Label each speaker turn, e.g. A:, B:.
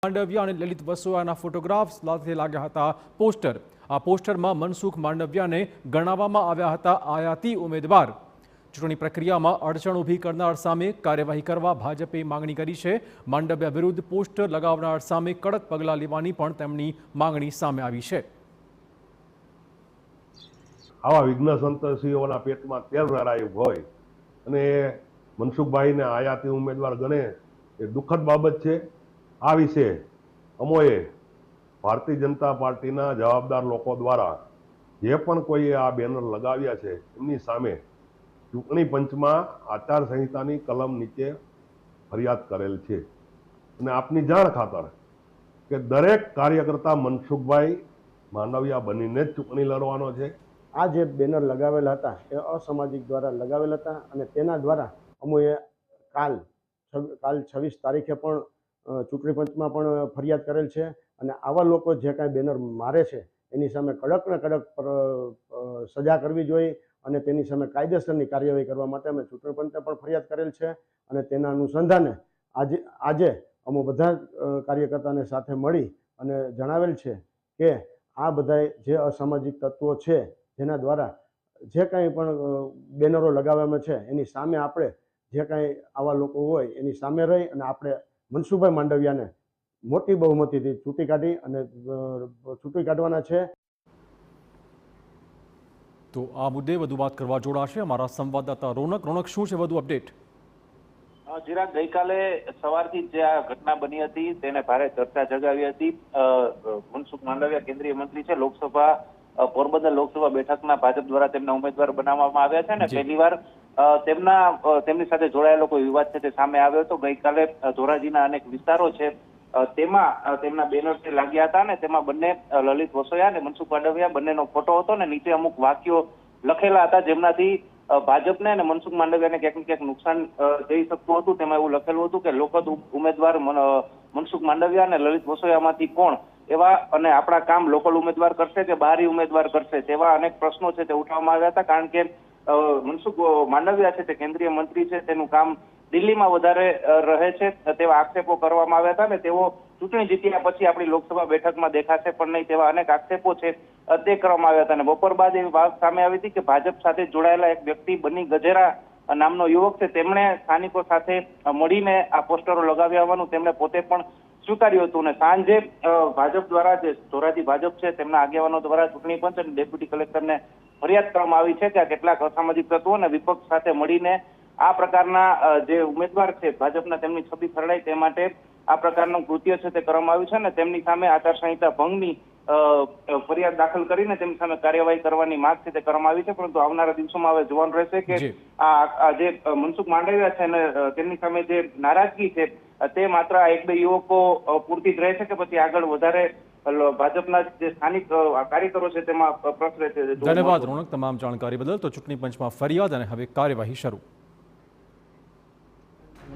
A: માંડવિયા અને લલિત વસોયાના ફોટોગ્રાફ્સ સાથે લાગ્યા હતા પોસ્ટર। આ પોસ્ટરમાં મનસુખ માંડવિયાને ગણાવવામાં આવ્યા હતા આયાતી ઉમેદવાર। ચૂંટણી પ્રક્રિયામાં અડચણ ઊભી કરનાર સામે કાર્યવાહી કરવા ભાજપે માંગણી કરી છે। માંડવિયા વિરુદ્ધ પોસ્ટર લગાવનાર સામે કડક પગલાં લેવાની પણ તેમની માંગણી સામે આવી છે।
B: આવા વિઘ્ન સંતોષીઓના પેટમાં તેલ રેડાયું હોય અને મનસુખભાઈને આયાતી ઉમેદવાર ગણે એ દુઃખદ બાબત છે। આ વિશે અમોએ ભારતીય જનતા પાર્ટીના જવાબદાર લોકો દ્વારા જે પણ કોઈએ આ બેનર લગાવ્યા છે એમની સામે ચૂંટણી પંચમાં આચારસંહિતાની કલમ નીચે ફરિયાદ કરેલ છે। અને આપની જાણ ખાતર કે દરેક કાર્યકર્તા મનસુખભાઈ માંડવિયા બનીને જ ચૂંટણી લડવાનો છે।
C: આ જે બેનર લગાવેલા હતા એ અસામાજિક દ્વારા લગાવેલા હતા અને તેના દ્વારા અમોએ કાલ 26 તારીખે પણ ચૂંટણી પંચમાં પણ ફરિયાદ કરેલ છે। અને આવા લોકો જે કાંઈ બેનર મારે છે એની સામે કડક ને કડક સજા કરવી જોઈએ અને તેની સામે કાયદેસરની કાર્યવાહી કરવા માટે અમે ચૂંટણી પંચને પણ ફરિયાદ કરેલ છે। અને તેના અનુસંધાને આજે અમે બધા કાર્યકર્તાને સાથે મળી અને જણાવેલ છે કે આ બધા જે અસામાજિક તત્વો છે જેના દ્વારા જે કાંઈ પણ બેનરો લગાવવામાં છે એની સામે આપણે જે કાંઈ આવા લોકો હોય એની સામે રહી અને આપણે મનસુખભાઈ માંડવિયાને મોટી બહુમતીથી ચૂંટી કાઢવાના છે।
A: તો આ મુદ્દે વધુ વાત કરવા જોડાશે અમારા સંવાદદાતા રોનક। રોનક, શું છે વધુ અપડેટ?
D: ચિરાગ, ગઈકાલે સવારથી જે આ ઘટના બની હતી તેને ભારે ચર્ચા જગાવી હતી। મનસુખ માંડવિયા કેન્દ્રીય મંત્રી છે, લોકસભા પોરબંદર લોકસભા બેઠકના ભાજપ દ્વારા તેમના ઉમેદવાર બનાવવામાં આવ્યા છે ને પહેલીવાર તેમની સાથે જોડાયેલો કોઈ વિવાદ છે તે સામે આવ્યો હતો। ગઈકાલે ધોરાજીના અનેક વિસ્તારો છે તેમાં તેમના બેનર લાગ્યા હતા ને તેમાં બંને લલિત વસોયા અને મનસુખ માંડવિયા બંનેનો ફોટો હતો ને નીચે અમુક વાક્યો લખેલા હતા જેમનાથી ભાજપને અને મનસુખ માંડવિયાને ક્યાંક ને ક્યાંક નુકસાન જઈ શકતું હતું। તેમાં એવું લખેલું હતું કે લોકદ ઉમેદવાર મનસુખ માંડવિયા અને લલિત વસોયામાંથી કોણ એવા અને આપણા કામ લોકલ ઉમેદવાર કરશે કે બહારી ઉમેદવાર કરશે તેવા અનેક પ્રશ્નો છે તે ઉઠાવવામાં આવ્યા હતા। કારણ કે મનસુખ માંડવિયા છે તે કેન્દ્રીય મંત્રી છે, તેનું કામ દિલ્હીમાં વધારે રહે છે તેવા આક્ષેપો કરવામાં આવ્યા હતા ને તેઓ ચૂંટણી જીત્યા પછી આપણી લોકસભા બેઠકમાં દેખાશે પણ નહીં તેવા અનેક આક્ષેપો છે તે કરવામાં આવ્યા હતા। અને બપોર બાદ એવી વાત સામે આવી હતી કે ભાજપ સાથે જોડાયેલા એક વ્યક્તિ બની ગજેરા નામનો યુવક છે તેમણે સ્થાનિકો સાથે મળીને આ પોસ્ટરો લગાવ્યા હોવાનું તેમણે પોતે પણ સ્વીકાર્યું હતું। અને સાંજે ભાજપ દ્વારા જે ધોરાજી ભાજપ છે તેમના આગેવાનો દ્વારા ચૂંટણી પંચ અને ડેપ્યુટી કલેક્ટરને ફરિયાદ કરવામાં આવી છે કે કેટલાક અસામાજિક તત્વો અને વિપક્ષ સાથે મળીને આ પ્રકારના જે ઉમેદવાર છે ભાજપના તેમની છબી ખરડાય તે માટે આ પ્રકારનું કૃત્ય છે તે કરવામાં આવ્યું છે અને તેમની સામે આચારસંહિતા ભંગની ફરિયાદ દાખલ કરીને તેમની સામે કાર્યવાહી કરવાની માંગ છે તે કરવામાં આવી છે। પરંતુ આવનારા દિવસોમાં હવે જોવાનું રહેશે કે આ જે મનસુખ માંડવિયા છે અને તેમની સામે જે નારાજગી છે તે માત્ર આ એક બે યુવકો પૂરતી જ રહેશે કે પછી આગળ વધારે ભાજપના જે સ્થાનિક કાર્યકરો છે તેમાં પ્રસરે છે।
A: ધન્યવાદ રોનક તમામ જાણકારી બદલ। તો ચૂંટણી પંચમાં ફરિયાદ અને હવે કાર્યવાહી શરૂ।